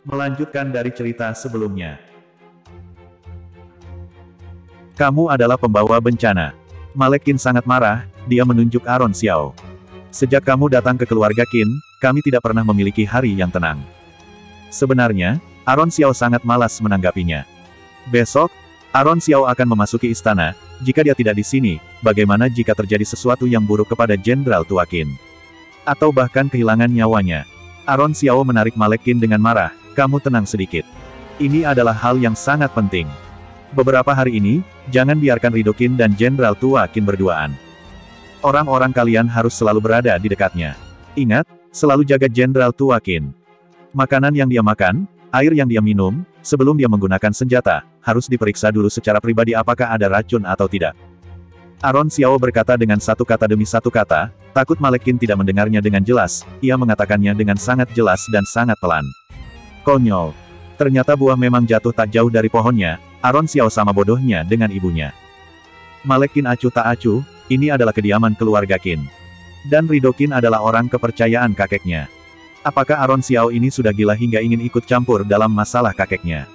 Melanjutkan dari cerita sebelumnya. Kamu adalah pembawa bencana. Malek Qin sangat marah, dia menunjuk Aaron Xiao. Sejak kamu datang ke keluarga Qin, kami tidak pernah memiliki hari yang tenang. Sebenarnya, Aaron Xiao sangat malas menanggapinya. Besok, Aaron Xiao akan memasuki istana. Jika dia tidak di sini, bagaimana jika terjadi sesuatu yang buruk kepada Jenderal Tua Qin? Atau bahkan kehilangan nyawanya? Aaron Xiao menarik Malek Qin dengan marah, kamu tenang sedikit. Ini adalah hal yang sangat penting. Beberapa hari ini, jangan biarkan Rido Qin dan Jenderal Tua Qin berduaan. Orang-orang kalian harus selalu berada di dekatnya. Ingat, selalu jaga Jenderal Tua Qin. Makanan yang dia makan, air yang dia minum, sebelum dia menggunakan senjata, harus diperiksa dulu secara pribadi apakah ada racun atau tidak. Aaron Xiao berkata dengan satu kata demi satu kata, takut Malek Qin tidak mendengarnya dengan jelas, ia mengatakannya dengan sangat jelas dan sangat pelan. Konyol. Ternyata buah memang jatuh tak jauh dari pohonnya, Aaron Xiao sama bodohnya dengan ibunya. Malek Qin acuh tak acuh, ini adalah kediaman keluarga Qin. Dan Rido Qin adalah orang kepercayaan kakeknya. Apakah Aaron Xiao ini sudah gila hingga ingin ikut campur dalam masalah kakeknya?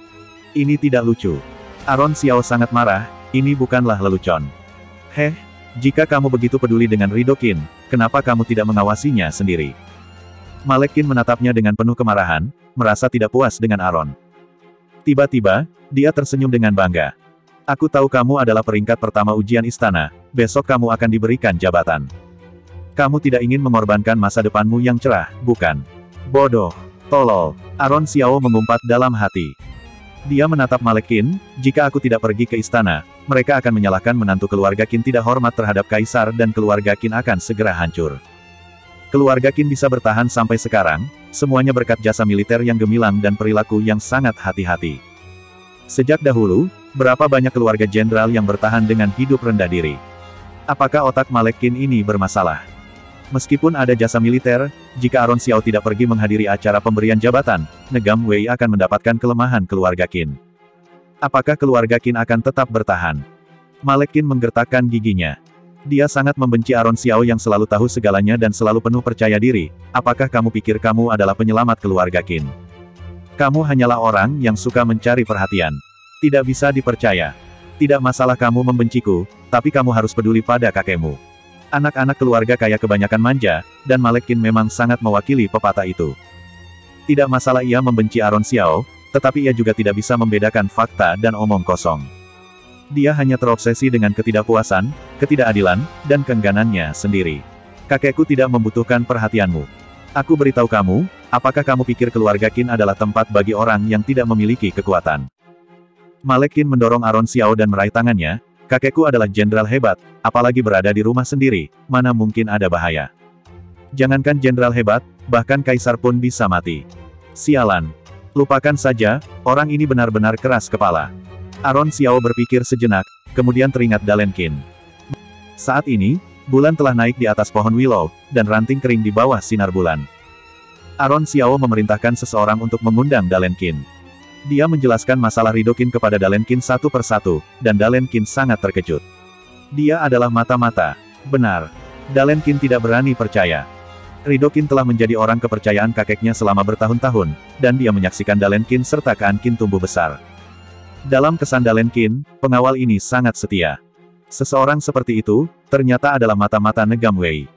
Ini tidak lucu. Aaron Xiao sangat marah, ini bukanlah lelucon. Jika kamu begitu peduli dengan Rido Qin, kenapa kamu tidak mengawasinya sendiri? Malek Qin menatapnya dengan penuh kemarahan, merasa tidak puas dengan Aaron. Tiba-tiba, dia tersenyum dengan bangga. Aku tahu kamu adalah peringkat pertama ujian istana, besok kamu akan diberikan jabatan. Kamu tidak ingin mengorbankan masa depanmu yang cerah, bukan? Bodoh. Tolol. Aaron Xiao mengumpat dalam hati. Dia menatap Malek Qin, jika aku tidak pergi ke istana, mereka akan menyalahkan menantu keluarga Qin tidak hormat terhadap kaisar dan keluarga Qin akan segera hancur. Keluarga Qin bisa bertahan sampai sekarang, semuanya berkat jasa militer yang gemilang dan perilaku yang sangat hati-hati. Sejak dahulu, berapa banyak keluarga jenderal yang bertahan dengan hidup rendah diri? Apakah otak Malek Qin ini bermasalah? Meskipun ada jasa militer, jika Aaron Xiao tidak pergi menghadiri acara pemberian jabatan, Negam Wei akan mendapatkan kelemahan keluarga Qin. Apakah keluarga Qin akan tetap bertahan? Malek Qin menggertakkan giginya. Dia sangat membenci Aaron Xiao yang selalu tahu segalanya dan selalu penuh percaya diri. Apakah kamu pikir kamu adalah penyelamat keluarga Qin? Kamu hanyalah orang yang suka mencari perhatian. Tidak bisa dipercaya. Tidak masalah kamu membenciku, tapi kamu harus peduli pada kakekmu. Anak-anak keluarga kaya kebanyakan manja, dan Malek Qin memang sangat mewakili pepatah itu. Tidak masalah ia membenci Aaron Xiao, tetapi ia juga tidak bisa membedakan fakta dan omong kosong. Dia hanya terobsesi dengan ketidakpuasan, ketidakadilan, dan keengganannya sendiri. Kakekku tidak membutuhkan perhatianmu. Aku beritahu kamu, apakah kamu pikir keluarga Qin adalah tempat bagi orang yang tidak memiliki kekuatan? Malek Qin mendorong Aaron Xiao dan meraih tangannya. Kakekku adalah jenderal hebat, apalagi berada di rumah sendiri, mana mungkin ada bahaya. Jangankan jenderal hebat, bahkan kaisar pun bisa mati. Sialan. Lupakan saja, orang ini benar-benar keras kepala. Aaron Xiao berpikir sejenak, kemudian teringat Dalen Qin. Saat ini, bulan telah naik di atas pohon willow, dan ranting kering di bawah sinar bulan. Aaron Xiao memerintahkan seseorang untuk mengundang Dalen Qin. Dia menjelaskan masalah Rido Qin kepada Dalen Qin satu persatu, dan Dalen Qin sangat terkejut. Dia adalah mata-mata. Benar. Dalen Qin tidak berani percaya. Rido Qin telah menjadi orang kepercayaan kakeknya selama bertahun-tahun, dan dia menyaksikan Dalen Qin serta Kaan Qin tumbuh besar. Dalam kesan Dalen Qin, pengawal ini sangat setia. Seseorang seperti itu, ternyata adalah mata-mata Negam Wei.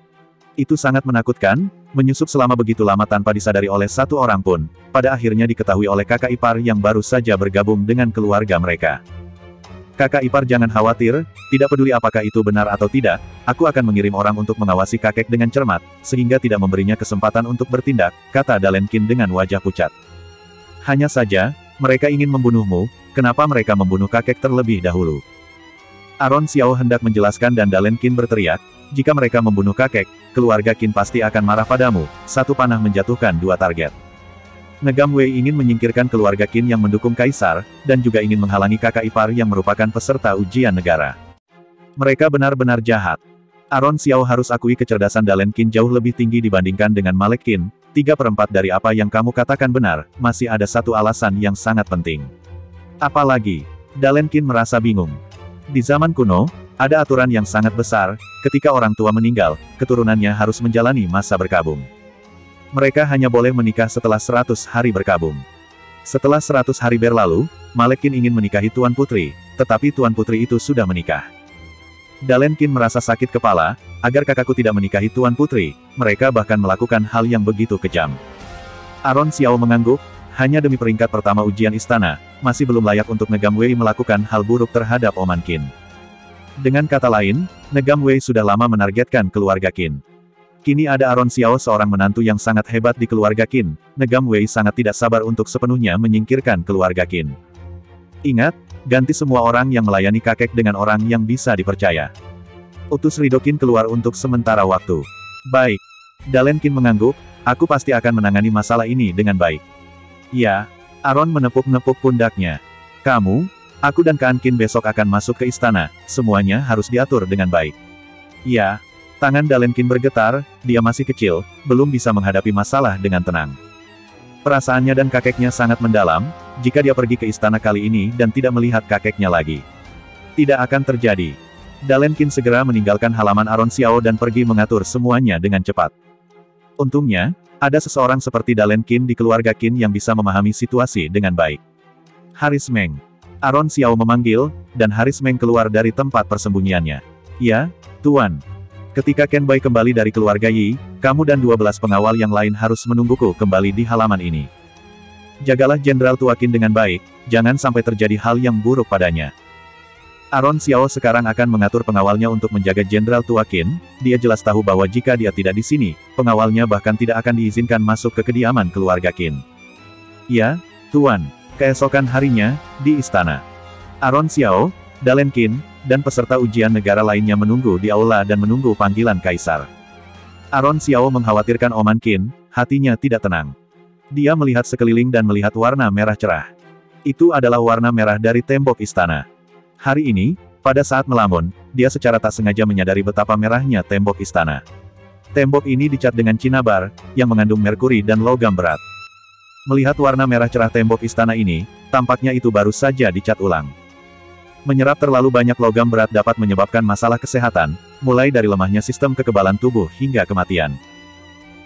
Itu sangat menakutkan, menyusup selama begitu lama tanpa disadari oleh satu orang pun, pada akhirnya diketahui oleh kakak ipar yang baru saja bergabung dengan keluarga mereka. Kakak ipar jangan khawatir, tidak peduli apakah itu benar atau tidak, aku akan mengirim orang untuk mengawasi kakek dengan cermat, sehingga tidak memberinya kesempatan untuk bertindak, kata Dalen Qin dengan wajah pucat. Hanya saja, mereka ingin membunuhmu, kenapa mereka membunuh kakek terlebih dahulu? Aaron Xiao hendak menjelaskan dan Dalen Qin berteriak, jika mereka membunuh kakek, keluarga Qin pasti akan marah padamu, satu panah menjatuhkan dua target. Negam Wei ingin menyingkirkan keluarga Qin yang mendukung kaisar, dan juga ingin menghalangi kakak ipar yang merupakan peserta ujian negara. Mereka benar-benar jahat. Aaron Xiao harus akui kecerdasan Dalen Qin jauh lebih tinggi dibandingkan dengan Malek Qin, 3/4 dari apa yang kamu katakan benar, masih ada satu alasan yang sangat penting. Apalagi? Dalen Qin merasa bingung. Di zaman kuno, ada aturan yang sangat besar, ketika orang tua meninggal, keturunannya harus menjalani masa berkabung. Mereka hanya boleh menikah setelah 100 hari berkabung. Setelah 100 hari berlalu, Malek Qin ingin menikahi Tuan Putri, tetapi Tuan Putri itu sudah menikah. Dalen Qin merasa sakit kepala, agar kakakku tidak menikahi Tuan Putri, mereka bahkan melakukan hal yang begitu kejam. Aron Xiao mengangguk, hanya demi peringkat pertama ujian istana, masih belum layak untuk Negam Wei melakukan hal buruk terhadap Oman Qin. Dengan kata lain, Negam Wei sudah lama menargetkan keluarga Qin. Kini ada Aron Xiao seorang menantu yang sangat hebat di keluarga Qin, Negam Wei sangat tidak sabar untuk sepenuhnya menyingkirkan keluarga Qin. Ingat, ganti semua orang yang melayani kakek dengan orang yang bisa dipercaya. Utus Rido Qin keluar untuk sementara waktu. Baik. Dalen Qin mengangguk, aku pasti akan menangani masalah ini dengan baik. Ya. Aron menepuk-nepuk pundaknya. Kamu, aku dan Kaan Qin besok akan masuk ke istana, semuanya harus diatur dengan baik. Ya. Tangan Dalen Qin bergetar, dia masih kecil, belum bisa menghadapi masalah dengan tenang. Perasaannya dan kakeknya sangat mendalam, jika dia pergi ke istana kali ini dan tidak melihat kakeknya lagi. Tidak akan terjadi. Dalen Qin segera meninggalkan halaman Aron Xiao dan pergi mengatur semuanya dengan cepat. Untungnya, ada seseorang seperti Dalen Qin di keluarga Qin yang bisa memahami situasi dengan baik. Haris Meng. Aron Xiao memanggil, dan Haris Meng keluar dari tempat persembunyiannya. Ya, Tuan. Ketika Ken Bai kembali dari keluarga Yi, kamu dan 12 pengawal yang lain harus menungguku kembali di halaman ini. Jagalah Jenderal Tua Qin dengan baik, jangan sampai terjadi hal yang buruk padanya. Aron Xiao sekarang akan mengatur pengawalnya untuk menjaga Jenderal Tua Qin, dia jelas tahu bahwa jika dia tidak di sini, pengawalnya bahkan tidak akan diizinkan masuk ke kediaman keluarga Qin. Ya, Tuan. Keesokan harinya, di istana. Aron Xiao, Dalen Qin, dan peserta ujian negara lainnya menunggu di aula dan menunggu panggilan Kaisar. Aron Xiao mengkhawatirkan Oman Qin, hatinya tidak tenang. Dia melihat sekeliling dan melihat warna merah cerah. Itu adalah warna merah dari tembok istana. Hari ini, pada saat melamun, dia secara tak sengaja menyadari betapa merahnya tembok istana. Tembok ini dicat dengan cinabar, yang mengandung merkuri dan logam berat. Melihat warna merah cerah tembok istana ini, tampaknya itu baru saja dicat ulang. Menyerap terlalu banyak logam berat dapat menyebabkan masalah kesehatan, mulai dari lemahnya sistem kekebalan tubuh hingga kematian.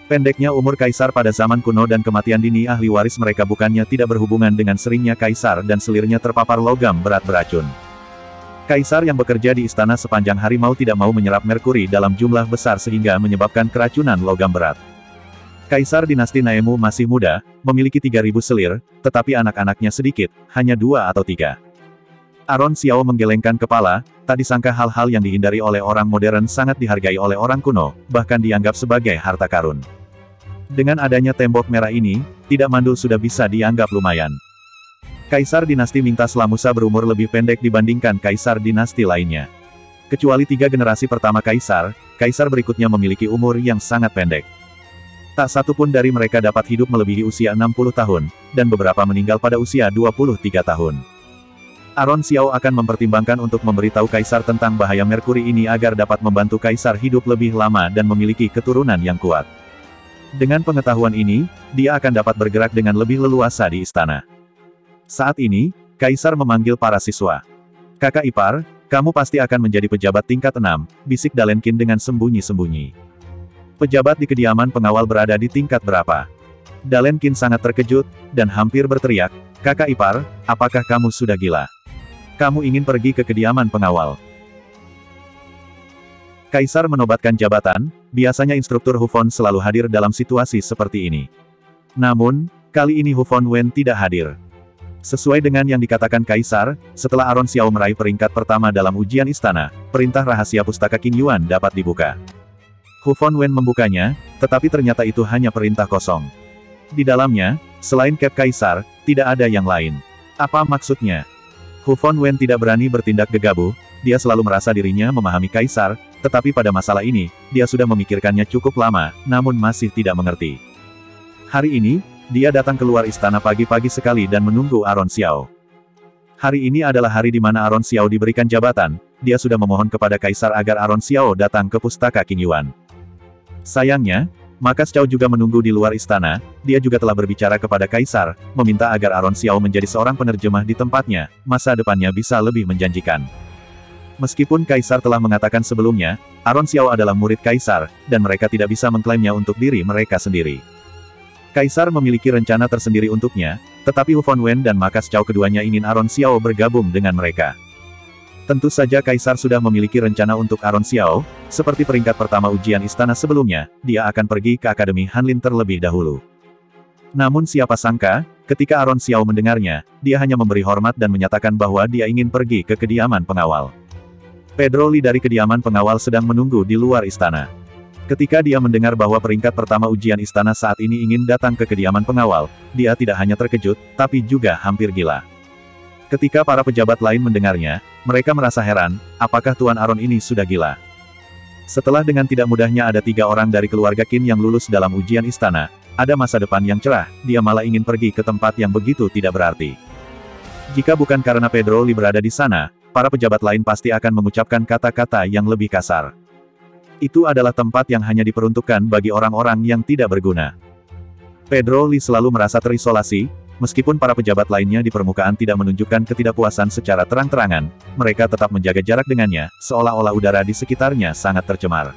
Pendeknya umur kaisar pada zaman kuno dan kematian dini ahli waris mereka bukannya tidak berhubungan dengan seringnya kaisar dan selirnya terpapar logam berat beracun. Kaisar yang bekerja di istana sepanjang hari mau tidak mau menyerap merkuri dalam jumlah besar sehingga menyebabkan keracunan logam berat. Kaisar dinasti Naemu masih muda, memiliki 3.000 selir, tetapi anak-anaknya sedikit, hanya 2 atau 3. Aron Xiao menggelengkan kepala, tak disangka hal-hal yang dihindari oleh orang modern sangat dihargai oleh orang kuno, bahkan dianggap sebagai harta karun. Dengan adanya tembok merah ini, tidak mandul sudah bisa dianggap lumayan. Kaisar dinasti Mingtas Lamusa berumur lebih pendek dibandingkan kaisar dinasti lainnya. Kecuali 3 generasi pertama kaisar, kaisar berikutnya memiliki umur yang sangat pendek. Tak satu pun dari mereka dapat hidup melebihi usia 60 tahun, dan beberapa meninggal pada usia 23 tahun. Aron Xiao akan mempertimbangkan untuk memberitahu kaisar tentang bahaya merkuri ini agar dapat membantu kaisar hidup lebih lama dan memiliki keturunan yang kuat. Dengan pengetahuan ini, dia akan dapat bergerak dengan lebih leluasa di istana. Saat ini, kaisar memanggil para siswa. Kakak ipar, kamu pasti akan menjadi pejabat tingkat 6, bisik Dalen Qin dengan sembunyi-sembunyi. Pejabat di kediaman pengawal berada di tingkat berapa? Dalen Qin sangat terkejut, dan hampir berteriak, kakak ipar, apakah kamu sudah gila? Kamu ingin pergi ke kediaman pengawal. Kaisar menobatkan jabatan, biasanya instruktur Hufon selalu hadir dalam situasi seperti ini. Namun, kali ini Hufon Wen tidak hadir. Sesuai dengan yang dikatakan Kaisar, setelah Aron Xiao meraih peringkat pertama dalam ujian istana, perintah rahasia pustaka Qin Yuan dapat dibuka. Hufon Wen membukanya, tetapi ternyata itu hanya perintah kosong. Di dalamnya, selain Cap Kaisar, tidak ada yang lain. Apa maksudnya? Hufon Wen tidak berani bertindak gegabah, dia selalu merasa dirinya memahami Kaisar, tetapi pada masalah ini, dia sudah memikirkannya cukup lama, namun masih tidak mengerti. Hari ini, dia datang keluar istana pagi-pagi sekali dan menunggu Aron Xiao. Hari ini adalah hari di mana Aron Xiao diberikan jabatan, dia sudah memohon kepada Kaisar agar Aron Xiao datang ke pustaka Qin Yuan. Sayangnya, Maka Xiao juga menunggu di luar istana, dia juga telah berbicara kepada Kaisar, meminta agar Aron Xiao menjadi seorang penerjemah di tempatnya, masa depannya bisa lebih menjanjikan. Meskipun Kaisar telah mengatakan sebelumnya, Aron Xiao adalah murid Kaisar, dan mereka tidak bisa mengklaimnya untuk diri mereka sendiri. Kaisar memiliki rencana tersendiri untuknya, Tetapi Wu Fanwen dan Markas Cao keduanya ingin Aron Xiao bergabung dengan mereka. Tentu saja Kaisar sudah memiliki rencana untuk Aron Xiao, seperti peringkat pertama ujian istana sebelumnya, dia akan pergi ke Akademi Hanlin terlebih dahulu. Namun siapa sangka, ketika Aron Xiao mendengarnya, dia hanya memberi hormat dan menyatakan bahwa dia ingin pergi ke kediaman pengawal. Pedro Li dari kediaman pengawal sedang menunggu di luar istana. Ketika dia mendengar bahwa peringkat pertama ujian istana saat ini ingin datang ke kediaman pengawal, dia tidak hanya terkejut, tapi juga hampir gila. Ketika para pejabat lain mendengarnya, mereka merasa heran, apakah Tuan Aron ini sudah gila? Setelah dengan tidak mudahnya ada 3 orang dari keluarga Qin yang lulus dalam ujian istana, ada masa depan yang cerah, dia malah ingin pergi ke tempat yang begitu tidak berarti. Jika bukan karena Pedro Li berada di sana, para pejabat lain pasti akan mengucapkan kata-kata yang lebih kasar. Itu adalah tempat yang hanya diperuntukkan bagi orang-orang yang tidak berguna. Pedro Li selalu merasa terisolasi, meskipun para pejabat lainnya di permukaan tidak menunjukkan ketidakpuasan secara terang-terangan, mereka tetap menjaga jarak dengannya, seolah-olah udara di sekitarnya sangat tercemar.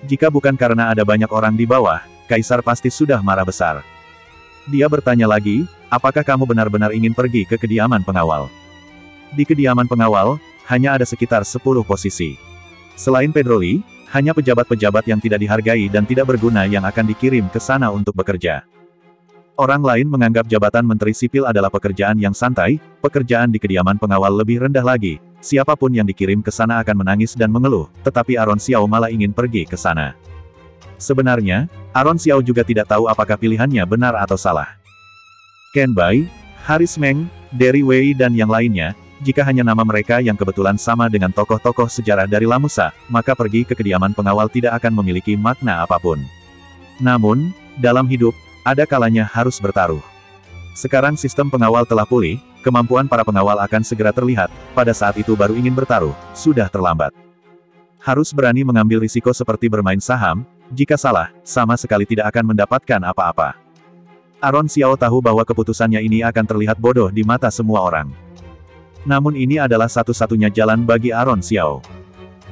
Jika bukan karena ada banyak orang di bawah, Kaisar pasti sudah marah besar. Dia bertanya lagi, apakah kamu benar-benar ingin pergi ke kediaman pengawal? Di kediaman pengawal, hanya ada sekitar 10 posisi. Selain Pedro Li, hanya pejabat-pejabat yang tidak dihargai dan tidak berguna yang akan dikirim ke sana untuk bekerja. Orang lain menganggap jabatan Menteri Sipil adalah pekerjaan yang santai, pekerjaan di kediaman pengawal lebih rendah lagi, siapapun yang dikirim ke sana akan menangis dan mengeluh, tetapi Aron Xiao malah ingin pergi ke sana. Sebenarnya, Aron Xiao juga tidak tahu apakah pilihannya benar atau salah. Ken Bai, Haris Meng, Derry Wei dan yang lainnya, jika hanya nama mereka yang kebetulan sama dengan tokoh-tokoh sejarah dari Lamusa, maka pergi ke kediaman pengawal tidak akan memiliki makna apapun. Namun, dalam hidup, ada kalanya harus bertaruh. Sekarang sistem pengawal telah pulih, kemampuan para pengawal akan segera terlihat, pada saat itu baru ingin bertaruh, sudah terlambat. Harus berani mengambil risiko seperti bermain saham, jika salah, sama sekali tidak akan mendapatkan apa-apa. Aron Xiao tahu bahwa keputusannya ini akan terlihat bodoh di mata semua orang. Namun ini adalah satu-satunya jalan bagi Aron Xiao.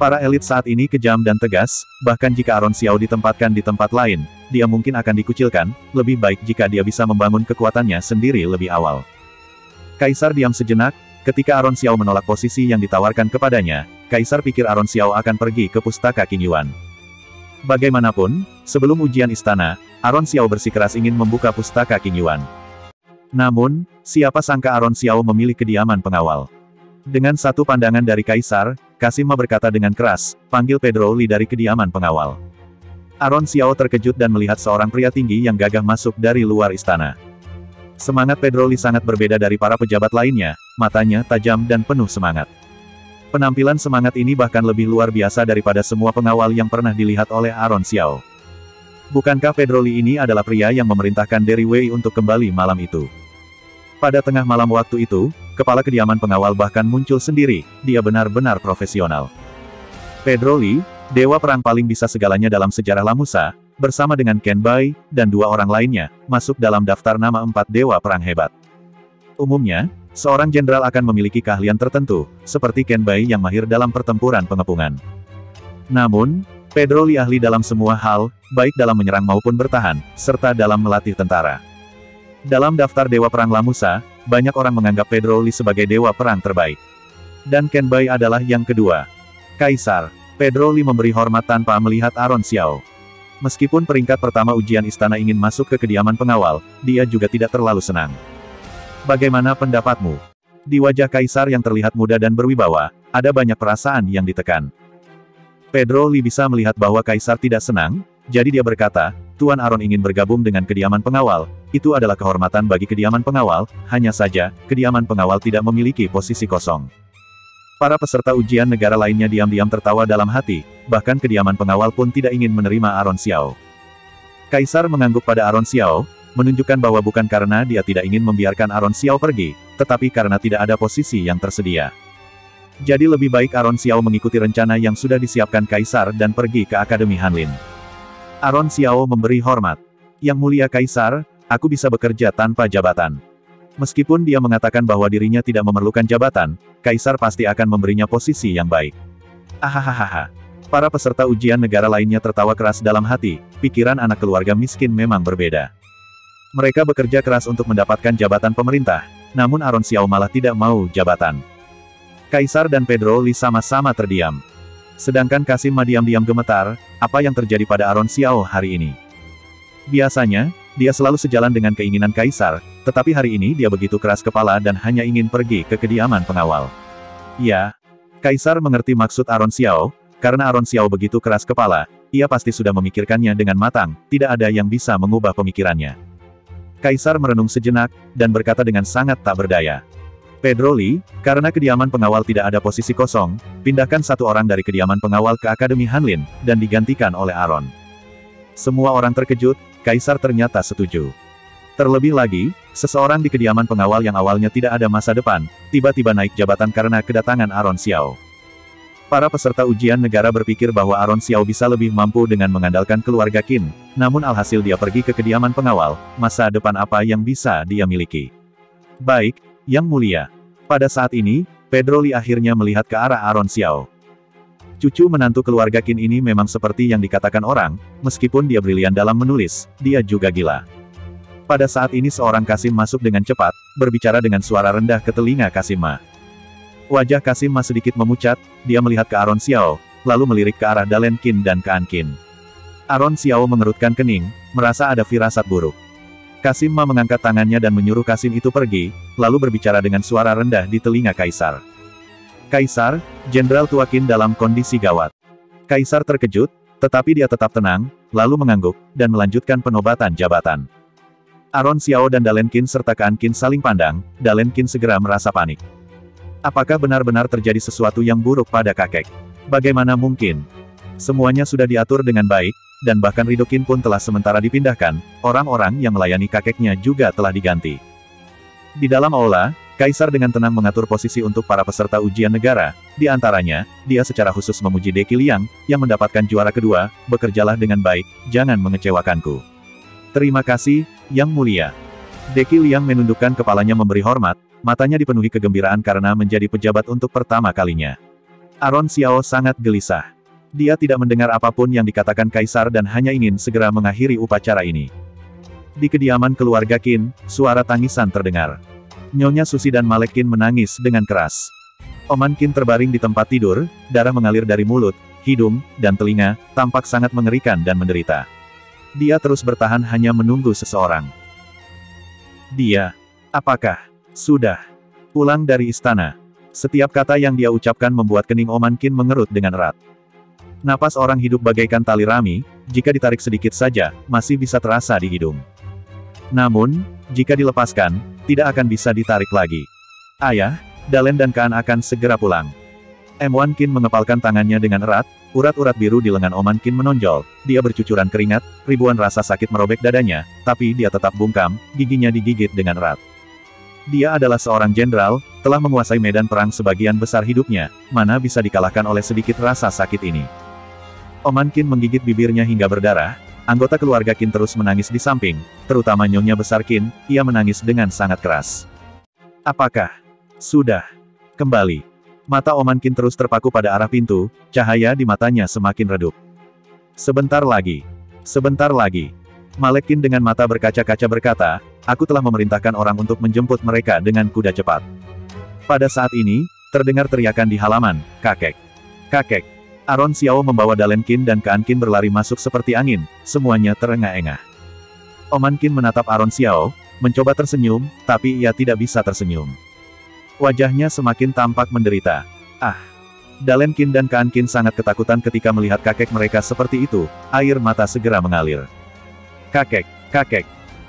Para elit saat ini kejam dan tegas, bahkan jika Aron Xiao ditempatkan di tempat lain, dia mungkin akan dikucilkan, lebih baik jika dia bisa membangun kekuatannya sendiri lebih awal. Kaisar diam sejenak, ketika Aron Xiao menolak posisi yang ditawarkan kepadanya, Kaisar pikir Aron Xiao akan pergi ke pustaka Qin Yuan. Bagaimanapun, sebelum ujian istana, Aron Xiao bersikeras ingin membuka pustaka Qin Yuan. Namun, siapa sangka Aron Xiao memilih kediaman pengawal. Dengan satu pandangan dari Kaisar, Kasima berkata dengan keras, panggil Pedro Li dari kediaman pengawal. Aron Xiao terkejut dan melihat seorang pria tinggi yang gagah masuk dari luar istana. Semangat Pedro Li sangat berbeda dari para pejabat lainnya, matanya tajam dan penuh semangat. Penampilan semangat ini bahkan lebih luar biasa daripada semua pengawal yang pernah dilihat oleh Aron Xiao. Bukankah Pedro Li ini adalah pria yang memerintahkan Derry Wei untuk kembali malam itu? Pada tengah malam waktu itu, kepala kediaman pengawal bahkan muncul sendiri, dia benar-benar profesional. Pedro Li, dewa perang paling bisa segalanya dalam sejarah Lamusa, bersama dengan Ken Bai, dan 2 orang lainnya, masuk dalam daftar nama 4 dewa perang hebat. Umumnya, seorang jenderal akan memiliki keahlian tertentu, seperti Ken Bai yang mahir dalam pertempuran pengepungan. Namun, Pedro Li ahli dalam semua hal, baik dalam menyerang maupun bertahan, serta dalam melatih tentara. Dalam daftar dewa perang Lamusa, banyak orang menganggap Pedro Li sebagai dewa perang terbaik. Dan Ken Bai adalah yang kedua. Kaisar, Pedro Li memberi hormat tanpa melihat Aron Xiao. Meskipun peringkat pertama ujian istana ingin masuk ke kediaman pengawal, dia juga tidak terlalu senang. Bagaimana pendapatmu? Di wajah Kaisar yang terlihat muda dan berwibawa, ada banyak perasaan yang ditekan. Pedro Li bisa melihat bahwa Kaisar tidak senang, jadi dia berkata, Tuan Aron ingin bergabung dengan kediaman pengawal, itu adalah kehormatan bagi kediaman pengawal, hanya saja, kediaman pengawal tidak memiliki posisi kosong. Para peserta ujian negara lainnya diam-diam tertawa dalam hati, bahkan kediaman pengawal pun tidak ingin menerima Aron Xiao. Kaisar mengangguk pada Aron Xiao, menunjukkan bahwa bukan karena dia tidak ingin membiarkan Aron Xiao pergi, tetapi karena tidak ada posisi yang tersedia. Jadi lebih baik Aron Xiao mengikuti rencana yang sudah disiapkan Kaisar dan pergi ke Akademi Hanlin. Aron Xiao memberi hormat. Yang mulia Kaisar, aku bisa bekerja tanpa jabatan. Meskipun dia mengatakan bahwa dirinya tidak memerlukan jabatan, Kaisar pasti akan memberinya posisi yang baik. Ahahaha. Para peserta ujian negara lainnya tertawa keras dalam hati, pikiran anak keluarga miskin memang berbeda. Mereka bekerja keras untuk mendapatkan jabatan pemerintah, namun Aron Xiao malah tidak mau jabatan. Kaisar dan Pedro Li sama-sama terdiam. Sedangkan Kasim Ma diam-diam gemetar, apa yang terjadi pada Aron Xiao hari ini? Biasanya, dia selalu sejalan dengan keinginan Kaisar, tetapi hari ini dia begitu keras kepala dan hanya ingin pergi ke kediaman pengawal. Ya, Kaisar mengerti maksud Aron Xiao, karena Aron Xiao begitu keras kepala, ia pasti sudah memikirkannya dengan matang, tidak ada yang bisa mengubah pemikirannya. Kaisar merenung sejenak, dan berkata dengan sangat tak berdaya. Pedro Li, karena kediaman pengawal tidak ada posisi kosong, pindahkan satu orang dari kediaman pengawal ke Akademi Hanlin, dan digantikan oleh Aron. Semua orang terkejut, Kaisar ternyata setuju. Terlebih lagi, seseorang di kediaman pengawal yang awalnya tidak ada masa depan, tiba-tiba naik jabatan karena kedatangan Aron Xiao. Para peserta ujian negara berpikir bahwa Aron Xiao bisa lebih mampu dengan mengandalkan keluarga Qin, namun alhasil dia pergi ke kediaman pengawal, masa depan apa yang bisa dia miliki? Baik, Yang Mulia. Pada saat ini, Pedro Li akhirnya melihat ke arah Aron Xiao. Cucu menantu keluarga Qin ini memang seperti yang dikatakan orang, meskipun dia brilian dalam menulis, dia juga gila. Pada saat ini seorang Kasim masuk dengan cepat, berbicara dengan suara rendah ke telinga Kasim Ma. Wajah Kasim Ma sedikit memucat, dia melihat ke Aron Xiao, lalu melirik ke arah Dalen Qin dan Kaan Qin. Aron Xiao mengerutkan kening, merasa ada firasat buruk. Kasim Ma mengangkat tangannya dan menyuruh Kasim itu pergi, lalu berbicara dengan suara rendah di telinga Kaisar. Kaisar, Jenderal tua Qin dalam kondisi gawat. Kaisar terkejut, tetapi dia tetap tenang, lalu mengangguk, dan melanjutkan penobatan jabatan. Aron Xiao dan Dalen Qin serta Kaan Qin saling pandang, Dalen Qin segera merasa panik. Apakah benar-benar terjadi sesuatu yang buruk pada kakek? Bagaimana mungkin? Semuanya sudah diatur dengan baik, dan bahkan Rido Qin pun telah sementara dipindahkan, orang-orang yang melayani kakeknya juga telah diganti. Di dalam aula, Kaisar dengan tenang mengatur posisi untuk para peserta ujian negara, di antaranya, dia secara khusus memuji Deki Liang, yang mendapatkan juara kedua, bekerjalah dengan baik, jangan mengecewakanku. Terima kasih, Yang Mulia. Deki Liang menundukkan kepalanya memberi hormat, matanya dipenuhi kegembiraan karena menjadi pejabat untuk pertama kalinya. Aron Xiao sangat gelisah. Dia tidak mendengar apapun yang dikatakan Kaisar dan hanya ingin segera mengakhiri upacara ini. Di kediaman keluarga Qin, suara tangisan terdengar. Nyonya Susi dan Malek Qin menangis dengan keras. Oman Qin terbaring di tempat tidur, darah mengalir dari mulut, hidung, dan telinga, tampak sangat mengerikan dan menderita. Dia terus bertahan hanya menunggu seseorang. Dia, apakah sudah pulang dari istana? Setiap kata yang dia ucapkan membuat kening Oman Qin mengerut dengan erat. Napas orang hidup bagaikan tali rami, jika ditarik sedikit saja, masih bisa terasa di hidung. Namun, jika dilepaskan, tidak akan bisa ditarik lagi. Ayah, Dalen dan Kaan akan segera pulang. M1 Qin mengepalkan tangannya dengan erat, urat-urat biru di lengan Oman Qin menonjol, dia bercucuran keringat, ribuan rasa sakit merobek dadanya, tapi dia tetap bungkam, giginya digigit dengan erat. Dia adalah seorang jenderal, telah menguasai medan perang sebagian besar hidupnya, mana bisa dikalahkan oleh sedikit rasa sakit ini. Oman Qin menggigit bibirnya hingga berdarah, anggota keluarga Qin terus menangis di samping, terutama Nyonya Besar Qin, ia menangis dengan sangat keras. Apakah sudah kembali? Mata Oman Qin terus terpaku pada arah pintu, cahaya di matanya semakin redup. Sebentar lagi. Sebentar lagi. Malek Qin dengan mata berkaca-kaca berkata, aku telah memerintahkan orang untuk menjemput mereka dengan kuda cepat. Pada saat ini, terdengar teriakan di halaman, kakek. Kakek. Aron Xiao membawa Dalen Qin dan Kaan Qin berlari masuk seperti angin, semuanya terengah-engah. Oman Qin menatap Aron Xiao, mencoba tersenyum, tapi ia tidak bisa tersenyum. Wajahnya semakin tampak menderita. Ah! Dalen Qin dan Kaan Qin sangat ketakutan ketika melihat kakek mereka seperti itu, air mata segera mengalir. Kakek, kakek.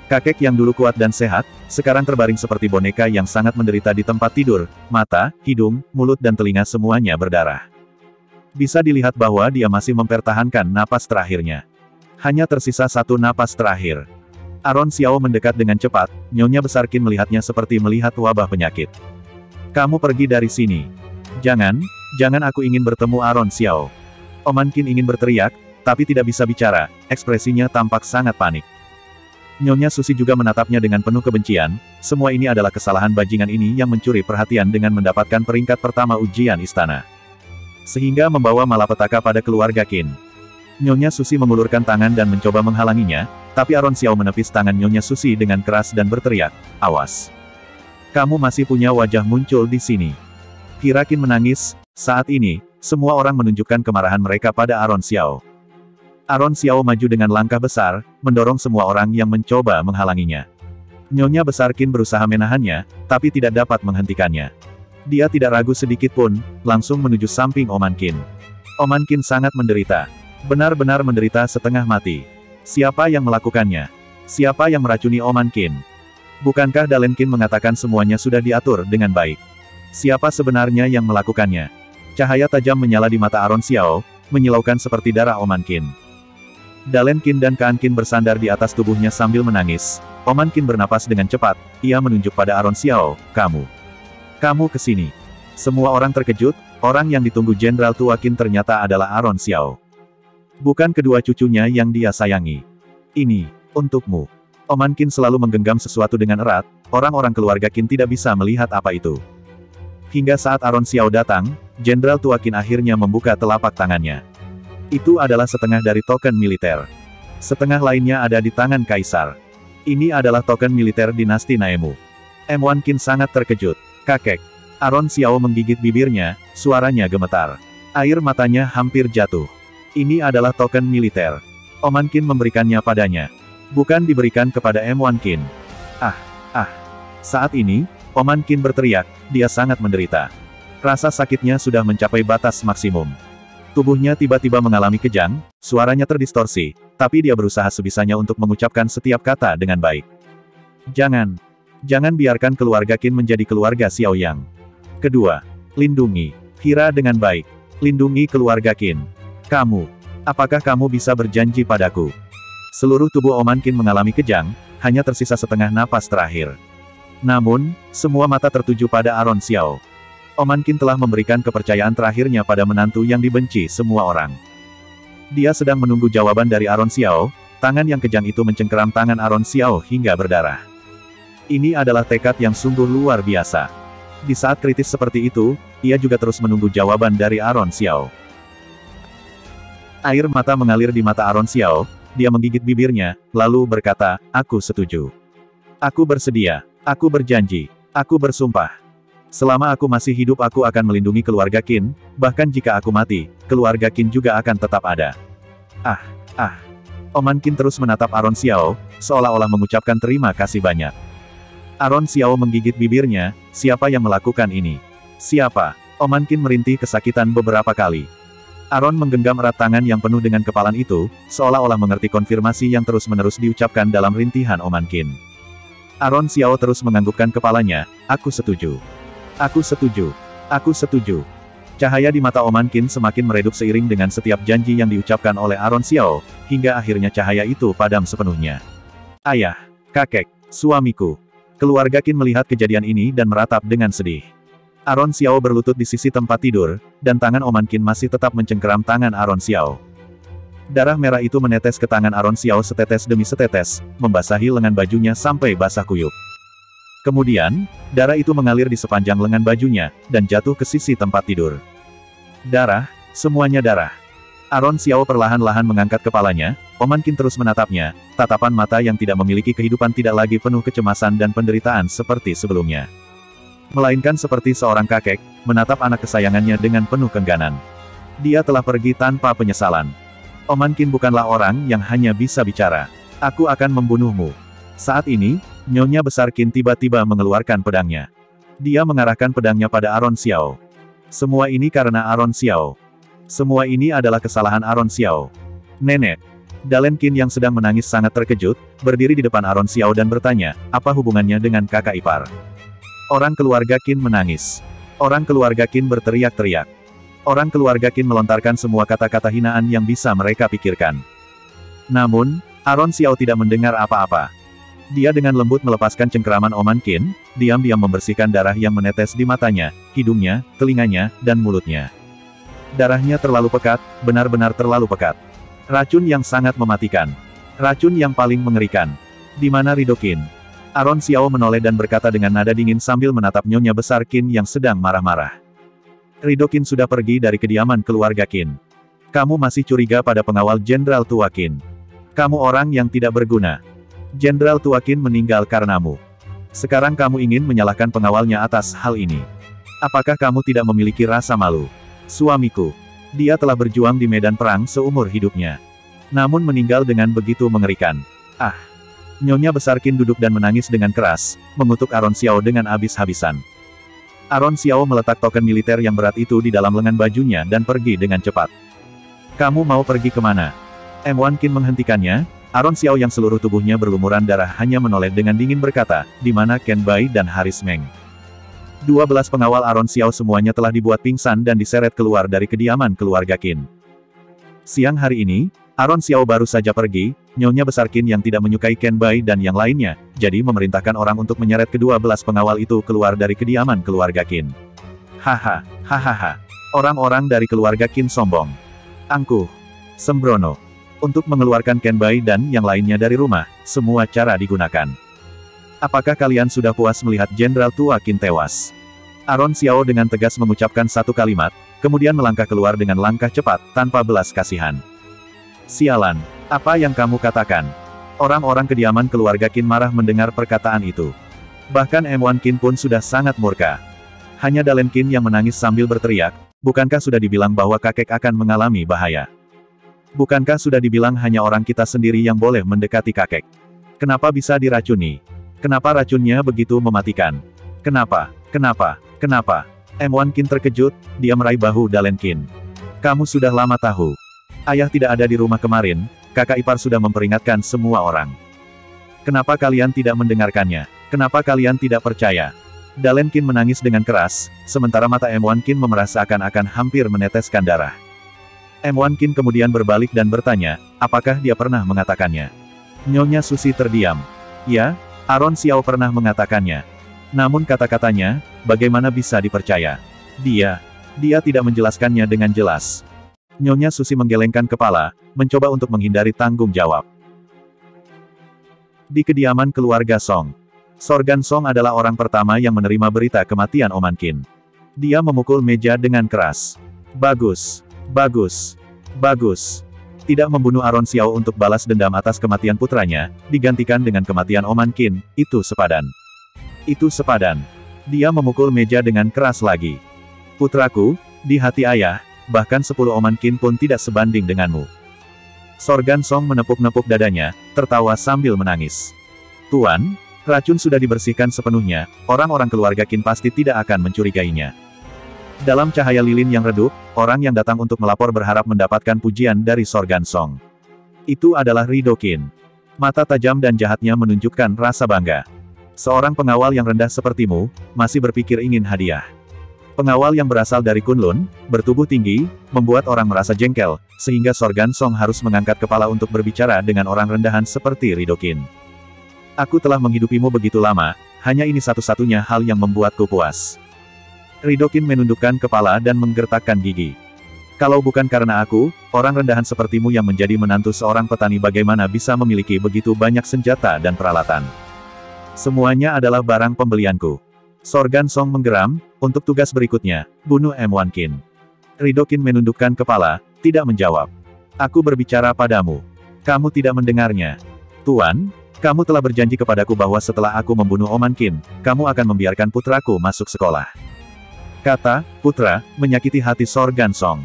Kakek yang dulu kuat dan sehat, sekarang terbaring seperti boneka yang sangat menderita di tempat tidur, mata, hidung, mulut dan telinga semuanya berdarah. Bisa dilihat bahwa dia masih mempertahankan napas terakhirnya. Hanya tersisa satu napas terakhir. Aron Xiao mendekat dengan cepat, Nyonya Besar Qin melihatnya seperti melihat wabah penyakit. Kamu pergi dari sini. Jangan, jangan aku ingin bertemu Aron Xiao. Oman Qin ingin berteriak, tapi tidak bisa bicara, ekspresinya tampak sangat panik. Nyonya Susi juga menatapnya dengan penuh kebencian, semua ini adalah kesalahan bajingan ini yang mencuri perhatian dengan mendapatkan peringkat pertama ujian istana. Sehingga membawa malapetaka pada keluarga Qin. Nyonya Susi mengulurkan tangan dan mencoba menghalanginya, Tapi Aron Xiao menepis tangan Nyonya Susi dengan keras dan berteriak, "Awas! Kamu masih punya wajah muncul di sini." Kira Qin menangis. Saat ini, semua orang menunjukkan kemarahan mereka pada Aron Xiao. Aron Xiao maju dengan langkah besar, mendorong semua orang yang mencoba menghalanginya. Nyonya besar Qin berusaha menahannya, tapi tidak dapat menghentikannya. Dia tidak ragu sedikit pun, langsung menuju samping Oman Qin. Oman Qin sangat menderita. Benar-benar menderita setengah mati. Siapa yang melakukannya? Siapa yang meracuni Oman Qin? Bukankah Dalen Qin mengatakan semuanya sudah diatur dengan baik? Siapa sebenarnya yang melakukannya? Cahaya tajam menyala di mata Aron Xiao, menyilaukan seperti darah Oman Qin. Dalen Qin dan Kaan Qin bersandar di atas tubuhnya sambil menangis. Oman Qin bernapas dengan cepat, ia menunjuk pada Aron Xiao, Kamu kesini." Semua orang terkejut, orang yang ditunggu Jenderal Tua Qin ternyata adalah Aron Xiao. Bukan kedua cucunya yang dia sayangi. "Ini, untukmu." Oman Qin selalu menggenggam sesuatu dengan erat, orang-orang keluarga Qin tidak bisa melihat apa itu. Hingga saat Aron Xiao datang, Jenderal Tua Qin akhirnya membuka telapak tangannya. Itu adalah setengah dari token militer. Setengah lainnya ada di tangan Kaisar. Ini adalah token militer dinasti Naemu. M1 Qin sangat terkejut. "Kakek." Aron Xiao menggigit bibirnya, suaranya gemetar. Air matanya hampir jatuh. Ini adalah token militer. Oman Qin memberikannya padanya. Bukan diberikan kepada M1 Qin. Saat ini, Oman Qin berteriak, dia sangat menderita. Rasa sakitnya sudah mencapai batas maksimum. Tubuhnya tiba-tiba mengalami kejang, suaranya terdistorsi, tapi dia berusaha sebisanya untuk mengucapkan setiap kata dengan baik. Jangan biarkan keluarga Qin menjadi keluarga Xiao Yang. Kedua, lindungi Hira dengan baik. Lindungi keluarga Qin. Apakah kamu bisa berjanji padaku? Seluruh tubuh Oman Qin mengalami kejang, hanya tersisa setengah napas terakhir. Namun, semua mata tertuju pada Aron Xiao. Oman Qin telah memberikan kepercayaan terakhirnya pada menantu yang dibenci semua orang. Dia sedang menunggu jawaban dari Aron Xiao, tangan yang kejang itu mencengkeram tangan Aron Xiao hingga berdarah. Ini adalah tekad yang sungguh luar biasa. Di saat kritis seperti itu, ia juga terus menunggu jawaban dari Aron Xiao. Air mata mengalir di mata Aron Xiao, dia menggigit bibirnya, lalu berkata, "Aku setuju. Aku bersedia. Aku berjanji. Aku bersumpah. Selama aku masih hidup aku akan melindungi keluarga Qin, bahkan jika aku mati, keluarga Qin juga akan tetap ada." Oman Qin terus menatap Aron Xiao, seolah-olah mengucapkan terima kasih banyak. Aron Xiao menggigit bibirnya, siapa yang melakukan ini? Siapa? Oman Qin merintih kesakitan beberapa kali. Aron menggenggam erat tangan yang penuh dengan kepalan itu, seolah-olah mengerti konfirmasi yang terus-menerus diucapkan dalam rintihan Oman Qin. Aron Xiao terus menganggukkan kepalanya, "Aku setuju. Aku setuju. Aku setuju." Cahaya di mata Oman Qin semakin meredup seiring dengan setiap janji yang diucapkan oleh Aron Xiao, hingga akhirnya cahaya itu padam sepenuhnya. "Ayah, kakek, suamiku." Keluarga Qin melihat kejadian ini dan meratap dengan sedih. Aron Xiao berlutut di sisi tempat tidur, dan tangan Oman Qin masih tetap mencengkeram tangan Aron Xiao. Darah merah itu menetes ke tangan Aron Xiao setetes demi setetes, membasahi lengan bajunya sampai basah kuyup. Kemudian, darah itu mengalir di sepanjang lengan bajunya, dan jatuh ke sisi tempat tidur. Darah, semuanya darah. Aron Xiao perlahan-lahan mengangkat kepalanya, Oman Qin terus menatapnya, tatapan mata yang tidak memiliki kehidupan tidak lagi penuh kecemasan dan penderitaan seperti sebelumnya. Melainkan seperti seorang kakek, menatap anak kesayangannya dengan penuh keengganan. Dia telah pergi tanpa penyesalan. Oman Qin bukanlah orang yang hanya bisa bicara. "Aku akan membunuhmu." Saat ini, Nyonya Besar Qin tiba-tiba mengeluarkan pedangnya. Dia mengarahkan pedangnya pada Aron Xiao. Semua ini karena Aron Xiao. Semua ini adalah kesalahan Aron Xiao. "Nenek." Dalen Qin yang sedang menangis sangat terkejut, berdiri di depan Aron Xiao dan bertanya, apa hubungannya dengan kakak ipar? Orang keluarga Qin menangis. Orang keluarga Qin berteriak-teriak. Orang keluarga Qin melontarkan semua kata-kata hinaan yang bisa mereka pikirkan. Namun, Aron Xiao tidak mendengar apa-apa. Dia dengan lembut melepaskan cengkeraman Oman Qin, diam-diam membersihkan darah yang menetes di matanya, hidungnya, telinganya, dan mulutnya. Darahnya terlalu pekat, benar-benar terlalu pekat. Racun yang sangat mematikan. Racun yang paling mengerikan. Di mana Rido Qin? Aron Xiao menoleh dan berkata dengan nada dingin sambil menatap Nyonya Besar Qin yang sedang marah-marah. "Rido Qin sudah pergi dari kediaman keluarga Qin. Kamu masih curiga pada pengawal Jenderal Tua Qin. Kamu orang yang tidak berguna. Jenderal Tuakin meninggal karenamu. Sekarang kamu ingin menyalahkan pengawalnya atas hal ini. Apakah kamu tidak memiliki rasa malu? Suamiku. Dia telah berjuang di medan perang seumur hidupnya. Namun meninggal dengan begitu mengerikan. Ah! Nyonya Besar Qin duduk dan menangis dengan keras, mengutuk Aron Xiao dengan habis-habisan. Aron Xiao meletak token militer yang berat itu di dalam lengan bajunya dan pergi dengan cepat. Kamu mau pergi kemana? M1 Qin menghentikannya. Aron Xiao yang seluruh tubuhnya berlumuran darah hanya menoleh dengan dingin berkata, di mana Ken Bai dan Haris Meng? 12 pengawal Aron Xiao semuanya telah dibuat pingsan dan diseret keluar dari kediaman keluarga Qin. Siang hari ini, Aron Xiao baru saja pergi, Nyonya Besar Qin yang tidak menyukai Ken Bai dan yang lainnya, jadi memerintahkan orang untuk menyeret ke-12 pengawal itu keluar dari kediaman keluarga Qin. Haha, hahaha. Orang-orang dari keluarga Qin sombong. Angkuh. Sembrono. Untuk mengeluarkan Ken Bai dan yang lainnya dari rumah, semua cara digunakan. Apakah kalian sudah puas melihat Jenderal Tua Qin tewas? Aron Xiao dengan tegas mengucapkan satu kalimat, kemudian melangkah keluar dengan langkah cepat, tanpa belas kasihan. Sialan, apa yang kamu katakan? Orang-orang kediaman keluarga Qin marah mendengar perkataan itu. Bahkan M1 Qin pun sudah sangat murka. Hanya Dalen Qin yang menangis sambil berteriak, bukankah sudah dibilang bahwa kakek akan mengalami bahaya? Bukankah sudah dibilang hanya orang kita sendiri yang boleh mendekati kakek? Kenapa bisa diracuni? Kenapa racunnya begitu mematikan? Kenapa? Kenapa? Kenapa? M1 Qin terkejut, dia meraih bahu Dalen Qin. Kamu sudah lama tahu. Ayah tidak ada di rumah kemarin, kakak ipar sudah memperingatkan semua orang. Kenapa kalian tidak mendengarkannya? Kenapa kalian tidak percaya? Dalen Qin menangis dengan keras, sementara mata M1 Qin memerah seakan-akan hampir meneteskan darah. M1 Qin kemudian berbalik dan bertanya, apakah dia pernah mengatakannya? Nyonya Susi terdiam. Ya, Aron Xiao pernah mengatakannya. Namun kata-katanya, bagaimana bisa dipercaya? Dia tidak menjelaskannya dengan jelas. Nyonya Susi menggelengkan kepala, mencoba untuk menghindari tanggung jawab. Di kediaman keluarga Song. Sorgan Song adalah orang pertama yang menerima berita kematian Oman Qin. Dia memukul meja dengan keras. Bagus. Bagus. Bagus. Tidak membunuh Aron Xiao untuk balas dendam atas kematian putranya, digantikan dengan kematian Oman Qin, itu sepadan. Itu sepadan. Dia memukul meja dengan keras lagi. Putraku, di hati ayah, bahkan 10 Oman Qin pun tidak sebanding denganmu. Sorgan Song menepuk-nepuk dadanya, tertawa sambil menangis. Tuan, racun sudah dibersihkan sepenuhnya, orang-orang keluarga Qin pasti tidak akan mencurigainya. Dalam cahaya lilin yang redup, orang yang datang untuk melapor berharap mendapatkan pujian dari Sorgan Song. Itu adalah Rido Qin. Mata tajam dan jahatnya menunjukkan rasa bangga. Seorang pengawal yang rendah sepertimu, masih berpikir ingin hadiah. Pengawal yang berasal dari Kunlun, bertubuh tinggi, membuat orang merasa jengkel, sehingga Sorgan Song harus mengangkat kepala untuk berbicara dengan orang rendahan seperti Rido Qin. Aku telah menghidupimu begitu lama, hanya ini satu-satunya hal yang membuatku puas. Rido Qin menundukkan kepala dan menggertakkan gigi. Kalau bukan karena aku, orang rendahan sepertimu yang menjadi menantu seorang petani bagaimana bisa memiliki begitu banyak senjata dan peralatan? Semuanya adalah barang pembelianku. Sorgan Song menggeram, untuk tugas berikutnya, bunuh M1 Qin. Rido Qin menundukkan kepala, tidak menjawab. Aku berbicara padamu. Kamu tidak mendengarnya. Tuan, kamu telah berjanji kepadaku bahwa setelah aku membunuh Oman Qin, kamu akan membiarkan putraku masuk sekolah. Kata, putra, menyakiti hati Sorgan Song.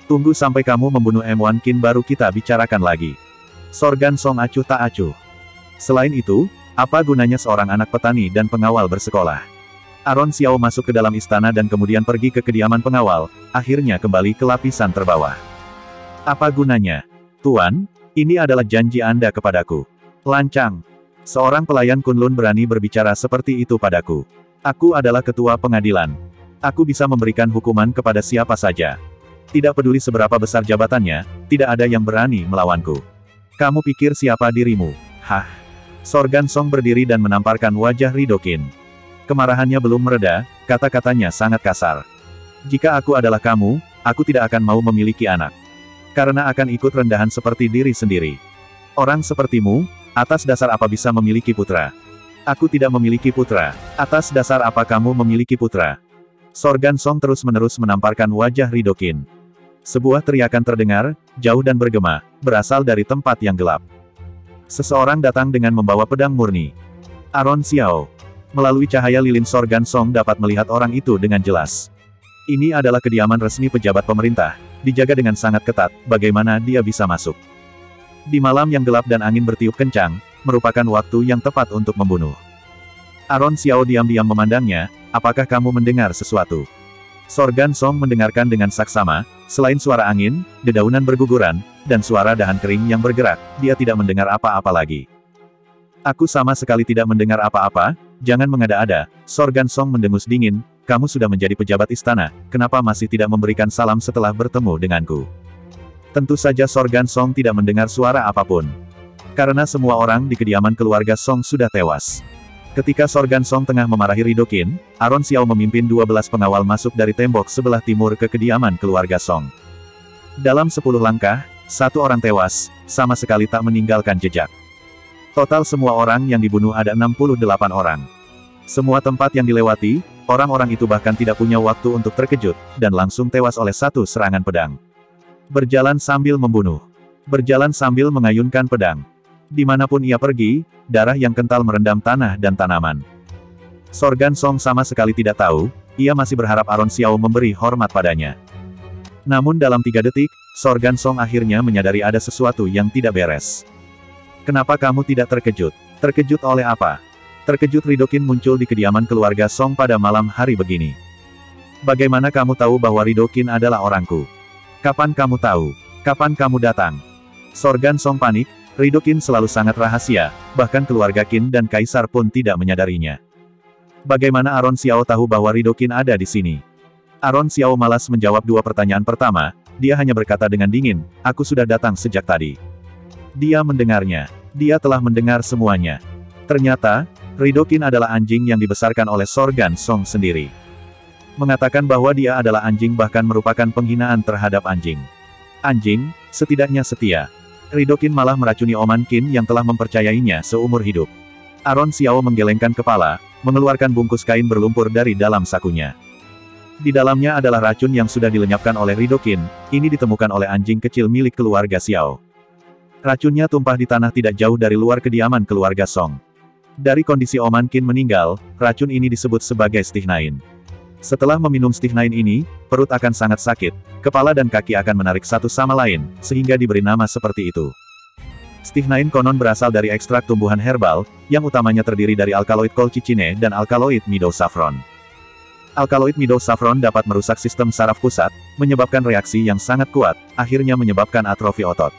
Tunggu sampai kamu membunuh M1 Qin baru kita bicarakan lagi. Sorgan Song acuh tak acuh. Selain itu, apa gunanya seorang anak petani dan pengawal bersekolah? Aron Xiao masuk ke dalam istana dan kemudian pergi ke kediaman pengawal, akhirnya kembali ke lapisan terbawah. Apa gunanya? Tuan, ini adalah janji Anda kepadaku. Lancang. Seorang pelayan Kunlun berani berbicara seperti itu padaku. Aku adalah ketua pengadilan. Aku bisa memberikan hukuman kepada siapa saja. Tidak peduli seberapa besar jabatannya, tidak ada yang berani melawanku. Kamu pikir siapa dirimu? Hah? Sorgan Song berdiri dan menamparkan wajah Rido Qin. Kemarahannya belum mereda, kata-katanya sangat kasar. Jika aku adalah kamu, aku tidak akan mau memiliki anak. Karena akan ikut rendahan seperti diri sendiri. Orang sepertimu, atas dasar apa bisa memiliki putra? Aku tidak memiliki putra. Atas dasar apa kamu memiliki putra? Sorgan Song terus-menerus menamparkan wajah Rido Qin. Sebuah teriakan terdengar, jauh dan bergema, berasal dari tempat yang gelap. Seseorang datang dengan membawa pedang murni. Aron Xiao. Melalui cahaya lilin Sorgan Song dapat melihat orang itu dengan jelas. Ini adalah kediaman resmi pejabat pemerintah, dijaga dengan sangat ketat, bagaimana dia bisa masuk. Di malam yang gelap dan angin bertiup kencang, merupakan waktu yang tepat untuk membunuh. Aron Xiao diam-diam memandangnya, apakah kamu mendengar sesuatu? Sorgan Song mendengarkan dengan saksama, selain suara angin, dedaunan berguguran, dan suara dahan kering yang bergerak, dia tidak mendengar apa-apa lagi. Aku sama sekali tidak mendengar apa-apa, jangan mengada-ada, Sorgan Song mendengus dingin, kamu sudah menjadi pejabat istana, kenapa masih tidak memberikan salam setelah bertemu denganku? Tentu saja Sorgan Song tidak mendengar suara apapun. Karena semua orang di kediaman keluarga Song sudah tewas. Ketika Sorgan Song tengah memarahi Ridokin, Aron Xiao memimpin 12 pengawal masuk dari tembok sebelah timur ke kediaman keluarga Song. Dalam 10 langkah, satu orang tewas, sama sekali tak meninggalkan jejak. Total semua orang yang dibunuh ada 68 orang. Semua tempat yang dilewati, orang-orang itu bahkan tidak punya waktu untuk terkejut, dan langsung tewas oleh satu serangan pedang. Berjalan sambil membunuh. Berjalan sambil mengayunkan pedang. Dimanapun ia pergi, darah yang kental merendam tanah dan tanaman. Sorgan Song sama sekali tidak tahu, ia masih berharap Aron Xiao memberi hormat padanya. Namun dalam 3 detik, Sorgan Song akhirnya menyadari ada sesuatu yang tidak beres. Kenapa kamu tidak terkejut? Terkejut oleh apa? Terkejut Ridokin muncul di kediaman keluarga Song pada malam hari begini. Bagaimana kamu tahu bahwa Ridokin adalah orangku? Kapan kamu tahu? Kapan kamu datang? Sorgan Song panik, Ridokin selalu sangat rahasia, bahkan keluarga Qin dan Kaisar pun tidak menyadarinya. Bagaimana Aron Xiao tahu bahwa Ridokin ada di sini? Aron Xiao malas menjawab 2 pertanyaan pertama, dia hanya berkata dengan dingin, aku sudah datang sejak tadi. Dia mendengarnya. Dia telah mendengar semuanya. Ternyata, Ridokin adalah anjing yang dibesarkan oleh Sorgan Song sendiri. Mengatakan bahwa dia adalah anjing bahkan merupakan penghinaan terhadap anjing. Anjing, setidaknya setia. Ridokin malah meracuni Oman Qin yang telah mempercayainya seumur hidup. Aron Xiao menggelengkan kepala, mengeluarkan bungkus kain berlumpur dari dalam sakunya. Di dalamnya adalah racun yang sudah dilenyapkan oleh Ridokin, ini ditemukan oleh anjing kecil milik keluarga Xiao. Racunnya tumpah di tanah tidak jauh dari luar kediaman keluarga Song. Dari kondisi Oman Qin meninggal, racun ini disebut sebagai stihnain. Setelah meminum stihnain ini, perut akan sangat sakit, kepala dan kaki akan menarik satu sama lain, sehingga diberi nama seperti itu. Stihnain konon berasal dari ekstrak tumbuhan herbal, yang utamanya terdiri dari alkaloid colchicine dan alkaloid mido-saffron. Alkaloid mido-saffron dapat merusak sistem saraf pusat, menyebabkan reaksi yang sangat kuat, akhirnya menyebabkan atrofi otot.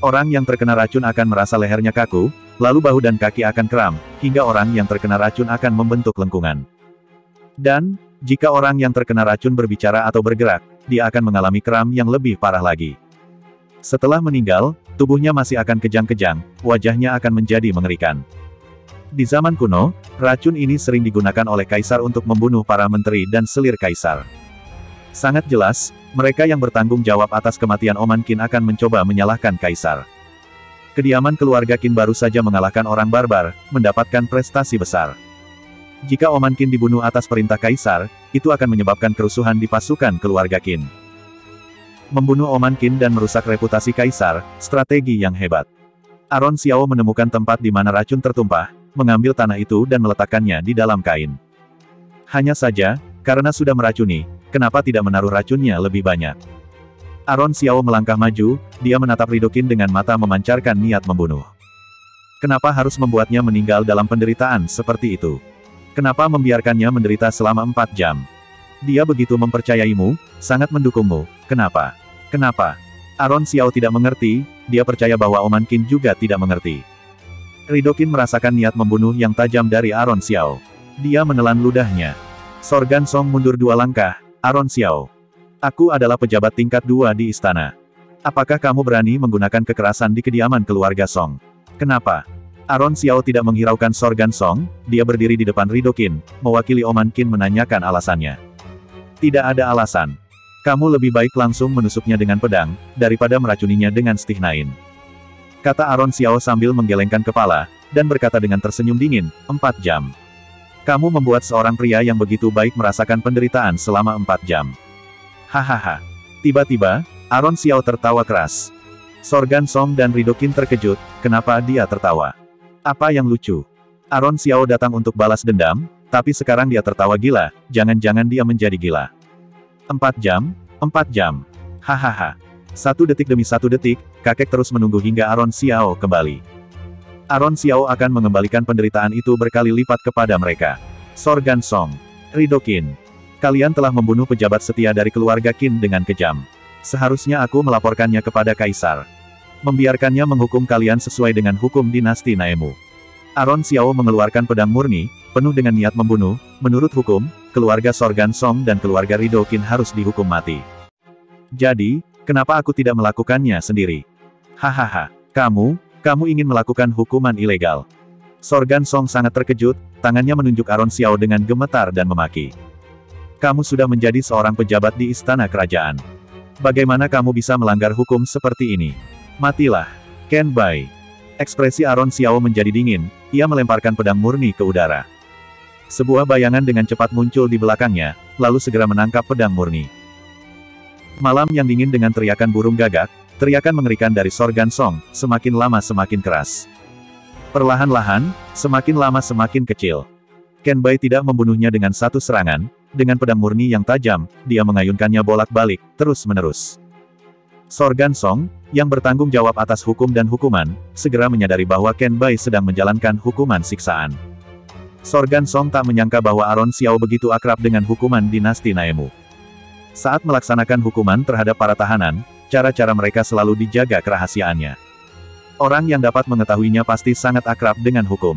Orang yang terkena racun akan merasa lehernya kaku, lalu bahu dan kaki akan kram, hingga orang yang terkena racun akan membentuk lengkungan. Dan, jika orang yang terkena racun berbicara atau bergerak, dia akan mengalami kram yang lebih parah lagi. Setelah meninggal, tubuhnya masih akan kejang-kejang, wajahnya akan menjadi mengerikan. Di zaman kuno, racun ini sering digunakan oleh kaisar untuk membunuh para menteri dan selir kaisar. Sangat jelas, mereka yang bertanggung jawab atas kematian Oman Qin akan mencoba menyalahkan kaisar. Kediaman keluarga Qin baru saja mengalahkan orang barbar, mendapatkan prestasi besar. Jika Oman Qin dibunuh atas perintah kaisar, itu akan menyebabkan kerusuhan di pasukan keluarga Qin. Membunuh Oman Qin dan merusak reputasi kaisar, strategi yang hebat. Aron Xiao menemukan tempat di mana racun tertumpah, mengambil tanah itu dan meletakkannya di dalam kain. Hanya saja, karena sudah meracuni, kenapa tidak menaruh racunnya lebih banyak? Aron Xiao melangkah maju, dia menatap Ridokin dengan mata memancarkan niat membunuh. Kenapa harus membuatnya meninggal dalam penderitaan seperti itu? Kenapa membiarkannya menderita selama 4 jam? Dia begitu mempercayaimu, sangat mendukungmu, kenapa? Kenapa? Aron Xiao tidak mengerti, dia percaya bahwa Oman Qin juga tidak mengerti. Ridokin merasakan niat membunuh yang tajam dari Aron Xiao. Dia menelan ludahnya. Sorgan Song mundur 2 langkah, Aron Xiao. Aku adalah pejabat tingkat 2 di istana. Apakah kamu berani menggunakan kekerasan di kediaman keluarga Song? Kenapa? Aron Xiao tidak menghiraukan Sorgan Song, dia berdiri di depan Ridokin, mewakili Oman Qin menanyakan alasannya. Tidak ada alasan. Kamu lebih baik langsung menusuknya dengan pedang, daripada meracuninya dengan stihnain. Kata Aron Xiao sambil menggelengkan kepala, dan berkata dengan tersenyum dingin, 4 jam. Kamu membuat seorang pria yang begitu baik merasakan penderitaan selama 4 jam. Hahaha. Tiba-tiba, Aron Xiao tertawa keras. Sorgan Song dan Ridokin terkejut, kenapa dia tertawa? Apa yang lucu? Aron Xiao datang untuk balas dendam, tapi sekarang dia tertawa gila, jangan-jangan dia menjadi gila. 4 jam, 4 jam. Hahaha. 1 detik demi 1 detik, kakek terus menunggu hingga Aron Xiao kembali. Aron Xiao akan mengembalikan penderitaan itu berkali lipat kepada mereka. Sorgan Song, Ridokin, kalian telah membunuh pejabat setia dari keluarga Qin dengan kejam. Seharusnya aku melaporkannya kepada Kaisar. Membiarkannya menghukum kalian sesuai dengan hukum dinasti Naemu. Aron Xiao mengeluarkan pedang murni, penuh dengan niat membunuh. Menurut hukum, keluarga Sorgan Song dan keluarga Ridokin harus dihukum mati. Jadi, kenapa aku tidak melakukannya sendiri? Hahaha, kamu ingin melakukan hukuman ilegal. Sorgan Song sangat terkejut, tangannya menunjuk Aron Xiao dengan gemetar dan memaki. Kamu sudah menjadi seorang pejabat di istana kerajaan. Bagaimana kamu bisa melanggar hukum seperti ini? Matilah, Ken Bai. Ekspresi Aron Xiao menjadi dingin, ia melemparkan pedang murni ke udara. Sebuah bayangan dengan cepat muncul di belakangnya, lalu segera menangkap pedang murni. Malam yang dingin dengan teriakan burung gagak, teriakan mengerikan dari Sorgan Song, semakin lama semakin keras. Perlahan-lahan, semakin lama semakin kecil. Ken Bai tidak membunuhnya dengan satu serangan, dengan pedang murni yang tajam, dia mengayunkannya bolak-balik, terus-menerus. Sorgan Song, yang bertanggung jawab atas hukum dan hukuman, segera menyadari bahwa Ken Bai sedang menjalankan hukuman siksaan. Sorgan Song tak menyangka bahwa Aron Xiao begitu akrab dengan hukuman dinasti Naemu. Saat melaksanakan hukuman terhadap para tahanan, cara-cara mereka selalu dijaga kerahasiaannya. Orang yang dapat mengetahuinya pasti sangat akrab dengan hukum.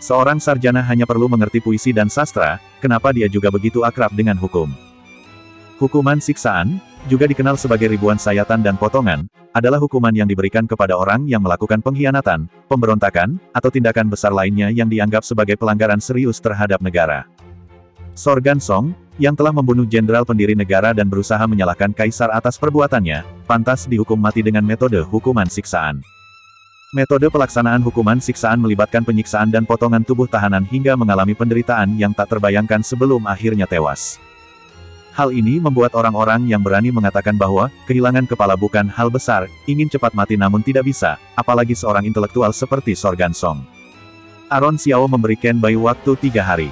Seorang sarjana hanya perlu mengerti puisi dan sastra, kenapa dia juga begitu akrab dengan hukum? Hukuman siksaan, juga dikenal sebagai ribuan sayatan dan potongan, adalah hukuman yang diberikan kepada orang yang melakukan pengkhianatan, pemberontakan, atau tindakan besar lainnya yang dianggap sebagai pelanggaran serius terhadap negara. Sorgan Song, yang telah membunuh jenderal pendiri negara dan berusaha menyalahkan kaisar atas perbuatannya, pantas dihukum mati dengan metode hukuman siksaan. Metode pelaksanaan hukuman siksaan melibatkan penyiksaan dan potongan tubuh tahanan hingga mengalami penderitaan yang tak terbayangkan sebelum akhirnya tewas. Hal ini membuat orang-orang yang berani mengatakan bahwa kehilangan kepala bukan hal besar, ingin cepat mati namun tidak bisa, apalagi seorang intelektual seperti Sorgan Song. Aron Xiao memberi Ken Bai waktu 3 hari.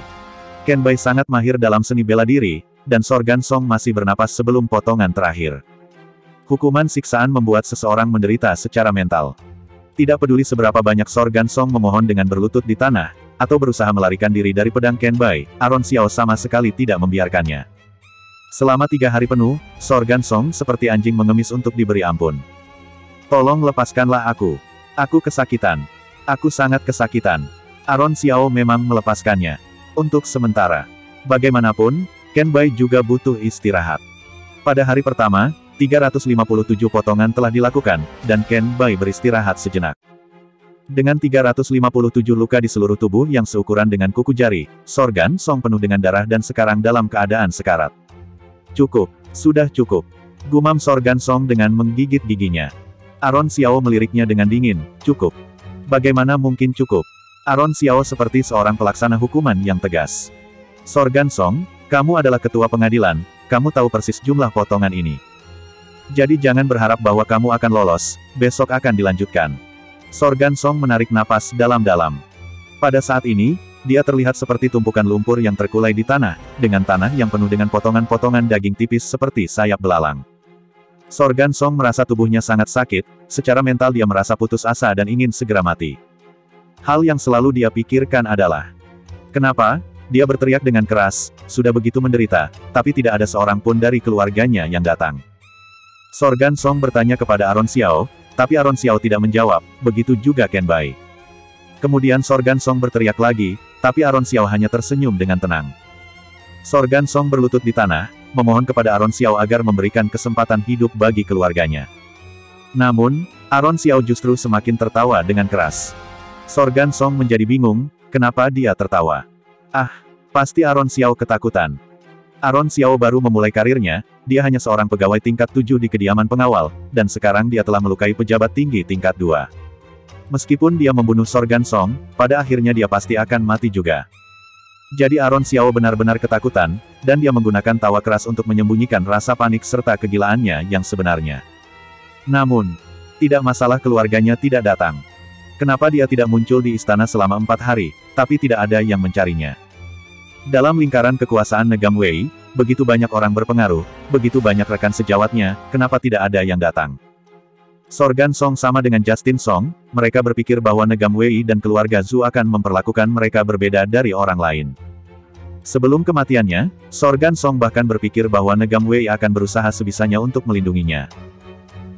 Ken Bai sangat mahir dalam seni bela diri, dan Sorgan Song masih bernapas sebelum potongan terakhir. Hukuman siksaan membuat seseorang menderita secara mental. Tidak peduli seberapa banyak Sorgan Song memohon dengan berlutut di tanah, atau berusaha melarikan diri dari pedang Ken Bai, Aron Xiao sama sekali tidak membiarkannya. Selama 3 hari penuh, Sorgan Song seperti anjing mengemis untuk diberi ampun. Tolong lepaskanlah aku. Aku kesakitan. Aku sangat kesakitan. Aron Xiao memang melepaskannya. Untuk sementara. Bagaimanapun, Ken Bai juga butuh istirahat. Pada hari pertama, 357 potongan telah dilakukan, dan Ken Bai beristirahat sejenak. Dengan 357 luka di seluruh tubuh yang seukuran dengan kuku jari, Sorgan Song penuh dengan darah dan sekarang dalam keadaan sekarat. Cukup, sudah cukup. Gumam Sorgan Song dengan menggigit giginya. Aron Xiao meliriknya dengan dingin, cukup. Bagaimana mungkin cukup? Aron Xiao seperti seorang pelaksana hukuman yang tegas. Sorgan Song, kamu adalah ketua pengadilan, kamu tahu persis jumlah potongan ini. Jadi jangan berharap bahwa kamu akan lolos, besok akan dilanjutkan. Sorgan Song menarik napas dalam-dalam. Pada saat ini, dia terlihat seperti tumpukan lumpur yang terkulai di tanah, dengan tanah yang penuh dengan potongan-potongan daging tipis seperti sayap belalang. Sorgan Song merasa tubuhnya sangat sakit, secara mental dia merasa putus asa dan ingin segera mati. Hal yang selalu dia pikirkan adalah, kenapa? Dia berteriak dengan keras, sudah begitu menderita, tapi tidak ada seorang pun dari keluarganya yang datang. Sorgan Song bertanya kepada Aron Xiao, tapi Aron Xiao tidak menjawab, begitu juga Ken Bai. Kemudian Sorgan Song berteriak lagi, tapi Aron Xiao hanya tersenyum dengan tenang. Sorgan Song berlutut di tanah, memohon kepada Aron Xiao agar memberikan kesempatan hidup bagi keluarganya. Namun, Aron Xiao justru semakin tertawa dengan keras. Sorgan Song menjadi bingung, kenapa dia tertawa. Ah, pasti Aron Xiao ketakutan. Aron Xiao baru memulai karirnya, dia hanya seorang pegawai tingkat 7 di kediaman pengawal, dan sekarang dia telah melukai pejabat tinggi tingkat 2. Meskipun dia membunuh Sorgan Song, pada akhirnya dia pasti akan mati juga. Jadi Aron Xiao benar-benar ketakutan, dan dia menggunakan tawa keras untuk menyembunyikan rasa panik serta kegilaannya yang sebenarnya. Namun, Tidak masalah keluarganya tidak datang. Kenapa dia tidak muncul di istana selama 4 hari, tapi tidak ada yang mencarinya. Dalam lingkaran kekuasaan Negam Wei, begitu banyak orang berpengaruh, begitu banyak rekan sejawatnya, kenapa tidak ada yang datang? Sorgan Song sama dengan Justin Song, mereka berpikir bahwa Negam Wei dan keluarga Zhu akan memperlakukan mereka berbeda dari orang lain. Sebelum kematiannya, Sorgan Song bahkan berpikir bahwa Negam Wei akan berusaha sebisanya untuk melindunginya.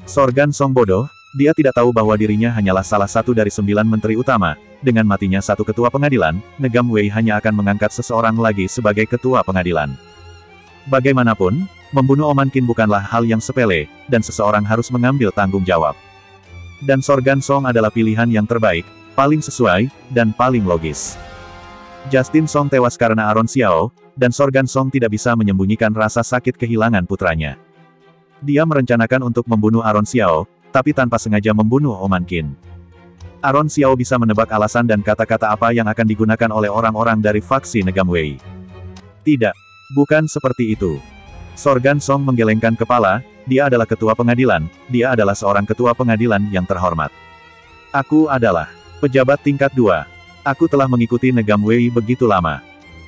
Sorgan Song bodoh, dia tidak tahu bahwa dirinya hanyalah salah satu dari 9 menteri utama. Dengan matinya satu ketua pengadilan, Negam Wei hanya akan mengangkat seseorang lagi sebagai ketua pengadilan. Bagaimanapun, membunuh Oman Qin bukanlah hal yang sepele, dan seseorang harus mengambil tanggung jawab. Dan Sorgan Song adalah pilihan yang terbaik, paling sesuai, dan paling logis. Justin Song tewas karena Aaron Xiao, dan Sorgan Song tidak bisa menyembunyikan rasa sakit kehilangan putranya. Dia merencanakan untuk membunuh Aaron Xiao, tapi tanpa sengaja membunuh Oman Qin. Aaron Xiao bisa menebak alasan dan kata-kata apa yang akan digunakan oleh orang-orang dari faksi Negam Wei. Tidak. Bukan seperti itu. Sorgan Song menggelengkan kepala, dia adalah ketua pengadilan, dia adalah seorang ketua pengadilan yang terhormat. Aku adalah pejabat tingkat 2. Aku telah mengikuti Negam Wei begitu lama.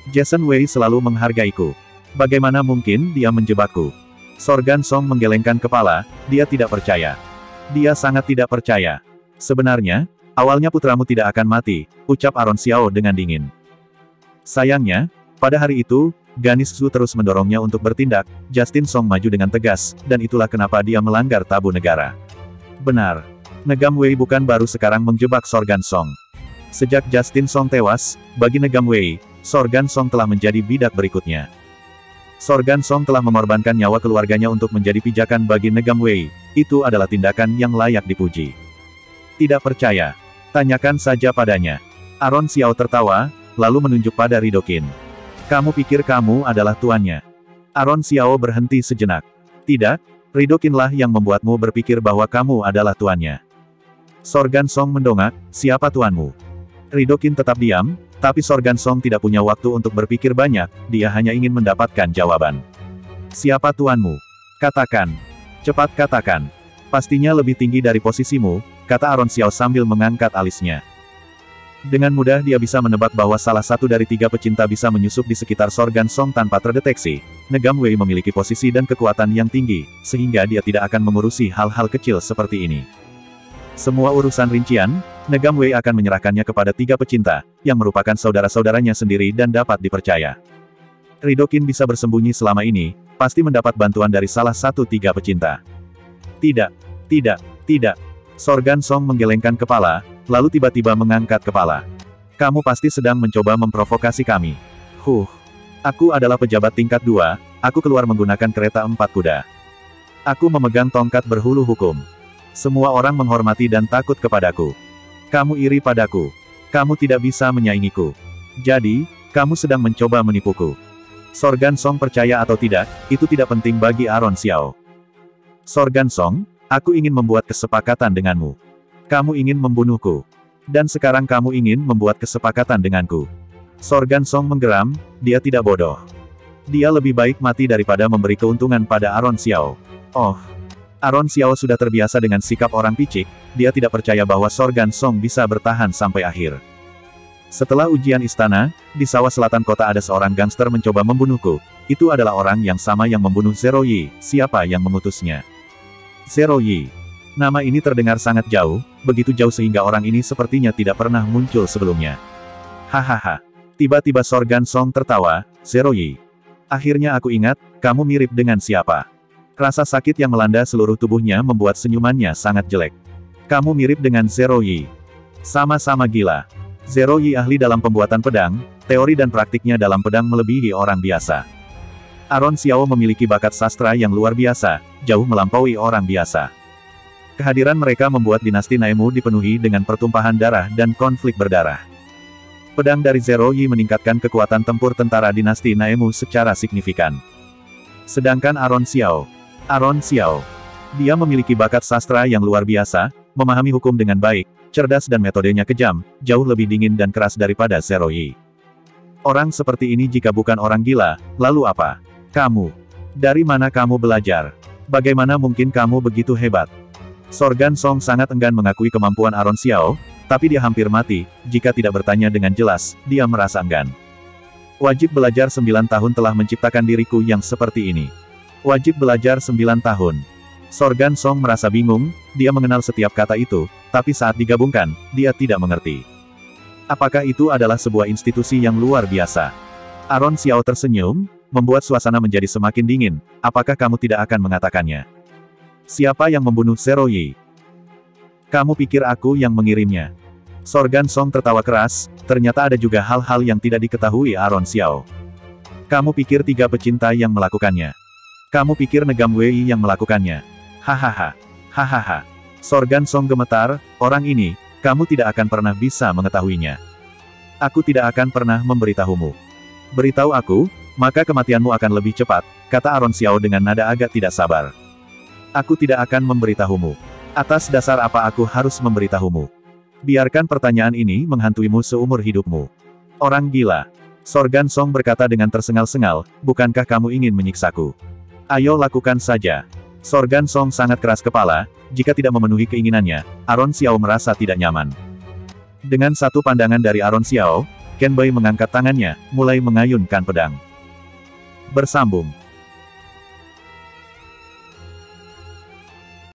Jason Wei selalu menghargaiku. Bagaimana mungkin dia menjebakku? Sorgan Song menggelengkan kepala, dia tidak percaya. Dia sangat tidak percaya. Sebenarnya, awalnya putramu tidak akan mati, ucap Aaron Xiao dengan dingin. Sayangnya, pada hari itu, Ganis Zhu terus mendorongnya untuk bertindak. Justin Song maju dengan tegas, dan itulah kenapa dia melanggar tabu negara. Benar. Negam Wei bukan baru sekarang menjebak Sorgan Song. Sejak Justin Song tewas, bagi Negam Wei, Sorgan Song telah menjadi bidak berikutnya. Sorgan Song telah mengorbankan nyawa keluarganya untuk menjadi pijakan bagi Negam Wei. Itu adalah tindakan yang layak dipuji. Tidak percaya? Tanyakan saja padanya. Aaron Xiao tertawa, lalu menunjuk pada Ridokin. Kamu pikir kamu adalah tuannya? Aaron Xiao berhenti sejenak. Tidak, Ridokinlah yang membuatmu berpikir bahwa kamu adalah tuannya. Sorgan Song mendongak, siapa tuanmu? Ridokin tetap diam, tapi Sorgan Song tidak punya waktu untuk berpikir banyak, dia hanya ingin mendapatkan jawaban. Siapa tuanmu? Katakan. Cepat katakan. Pastinya lebih tinggi dari posisimu, kata Aaron Xiao sambil mengangkat alisnya. Dengan mudah dia bisa menebak bahwa salah satu dari 3 pecinta bisa menyusup di sekitar Sorgan Song tanpa terdeteksi. Negam Wei memiliki posisi dan kekuatan yang tinggi, sehingga dia tidak akan mengurusi hal-hal kecil seperti ini. Semua urusan rincian, Negam Wei akan menyerahkannya kepada 3 pecinta, yang merupakan saudara-saudaranya sendiri dan dapat dipercaya. Ridokin bisa bersembunyi selama ini, pasti mendapat bantuan dari salah satu 3 pecinta. Tidak, tidak, tidak. Sorgan Song menggelengkan kepala, lalu tiba-tiba mengangkat kepala. Kamu pasti sedang mencoba memprovokasi kami. Aku adalah pejabat tingkat 2, aku keluar menggunakan kereta 4 kuda. Aku memegang tongkat berhulu hukum. Semua orang menghormati dan takut kepadaku. Kamu iri padaku. Kamu tidak bisa menyaingiku. Jadi, kamu sedang mencoba menipuku. Sorgan Song percaya atau tidak, itu tidak penting bagi Aaron Xiao. Sorgan Song, aku ingin membuat kesepakatan denganmu. Kamu ingin membunuhku. Dan sekarang kamu ingin membuat kesepakatan denganku. Sorgan Song menggeram, dia tidak bodoh. Dia lebih baik mati daripada memberi keuntungan pada Aaron Xiao. Oh. Aaron Xiao sudah terbiasa dengan sikap orang picik, dia tidak percaya bahwa Sorgan Song bisa bertahan sampai akhir. Setelah ujian istana, di sawah selatan kota ada seorang gangster mencoba membunuhku. Itu adalah orang yang sama yang membunuh Zero Yi, siapa yang mengutusnya? Zero Yi. Nama ini terdengar sangat jauh, begitu jauh sehingga orang ini sepertinya tidak pernah muncul sebelumnya. Hahaha. Tiba-tiba Sorgan Song tertawa, Zero Yi. Akhirnya aku ingat, kamu mirip dengan siapa. Rasa sakit yang melanda seluruh tubuhnya membuat senyumannya sangat jelek. Kamu mirip dengan Zero Yi. Sama-sama gila. Zero Yi ahli dalam pembuatan pedang, teori dan praktiknya dalam pedang melebihi orang biasa. Aaron Xiao memiliki bakat sastra yang luar biasa, jauh melampaui orang biasa. Kehadiran mereka membuat dinasti Naemu dipenuhi dengan pertumpahan darah dan konflik berdarah. Pedang dari Zero Yi meningkatkan kekuatan tempur tentara dinasti Naemu secara signifikan. Sedangkan Aaron Xiao, dia memiliki bakat sastra yang luar biasa, memahami hukum dengan baik, cerdas dan metodenya kejam, jauh lebih dingin dan keras daripada Zero Yi. Orang seperti ini jika bukan orang gila, lalu apa? Kamu. Dari mana kamu belajar? Bagaimana mungkin kamu begitu hebat? Sorgan Song sangat enggan mengakui kemampuan Aron Xiao, tapi dia hampir mati, jika tidak bertanya dengan jelas, dia merasa enggan. Wajib belajar 9 tahun telah menciptakan diriku yang seperti ini. Wajib belajar 9 tahun. Sorgan Song merasa bingung, dia mengenal setiap kata itu, tapi saat digabungkan, dia tidak mengerti. Apakah itu adalah sebuah institusi yang luar biasa? Aron Xiao tersenyum, membuat suasana menjadi semakin dingin. Apakah kamu tidak akan mengatakannya? Siapa yang membunuh Zero Yi? Kamu pikir aku yang mengirimnya? Sorgan Song tertawa keras, ternyata ada juga hal-hal yang tidak diketahui Aron Xiao. Kamu pikir 3 pecinta yang melakukannya? Kamu pikir Negam Wei yang melakukannya? Hahaha. Hahaha. Sorgan Song gemetar, orang ini, kamu tidak akan pernah bisa mengetahuinya. Aku tidak akan pernah memberitahumu. Beritahu aku, maka kematianmu akan lebih cepat, kata Aron Xiao dengan nada agak tidak sabar. Aku tidak akan memberitahumu. Atas dasar apa aku harus memberitahumu? Biarkan pertanyaan ini menghantuimu seumur hidupmu. Orang gila. Sorgan Song berkata dengan tersengal-sengal, bukankah kamu ingin menyiksaku? Ayo lakukan saja. Sorgan Song sangat keras kepala, jika tidak memenuhi keinginannya, Aron Xiao merasa tidak nyaman. Dengan satu pandangan dari Aron Xiao, Ken Bai mengangkat tangannya, mulai mengayunkan pedang. Bersambung.